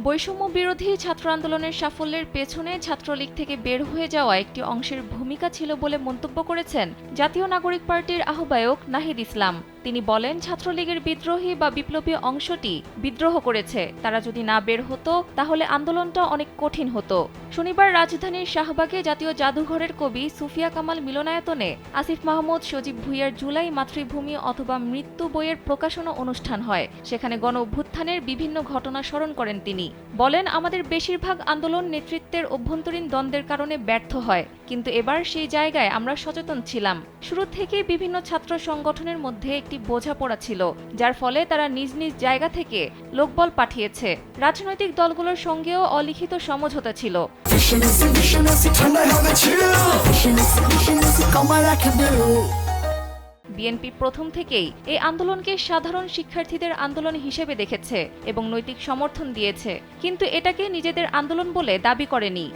বৈষম্য বিরোধী ছাত্র আন্দোলনের সাফল্যের পেছনে ছাত্রলীগ থেকে বের হয়ে যাওয়া একটি অংশের ভূমিকা ছিল বলে মন্তব্য করেছেন জাতীয় নাগরিক পার্টির আহ্বায়ক নাহিদ ইসলাম। তিনি বলেন, ছাত্রলীগের বিদ্রোহী বা বিপ্লবী অংশটি বিদ্রোহ করেছে। তারা যদি না বের হতো তাহলে আন্দোলনটা অনেক কঠিন হতো। শনিবার রাজধানীর শাহবাগে জাতীয় জাদুঘরের কবি সুফিয়া কামাল মিলনায়তনে আসিফ মাহমুদ, সজীব ভুঁইয়ার জুলাই, মাতৃভূমি অথবা মৃত্যু বইয়ের প্রকাশনা অনুষ্ঠান হয়। সেখানে গণ অভ্যুত্থানের বিভিন্ন ঘটনা স্মরণ করেন তিনি। বলেন, আমাদের বেশিরভাগ আন্দোলন নেতৃত্বের অভ্যন্তরীণ দ্বন্দ্বের কারণে ব্যর্থ হয়, কিন্তু এবার সেই জায়গায় আমরা সচেতন ছিলাম। শুরু থেকেই বিভিন্ন ছাত্র সংগঠনের মধ্যে একটি বোঝাপড়া ছিল, যার ফলে তারা নিজ নিজ জায়গা থেকে লোকবল পাঠিয়েছে। রাজনৈতিক দলগুলোর সঙ্গেও অলিখিত সমঝোতা ছিল। বিএনপি প্রথম থেকেই এই আন্দোলনকে সাধারণ শিক্ষার্থীদের আন্দোলন হিসেবে দেখেছে এবং নৈতিক সমর্থন দিয়েছে, কিন্তু এটাকে নিজেদের আন্দোলন বলে দাবি করেনি।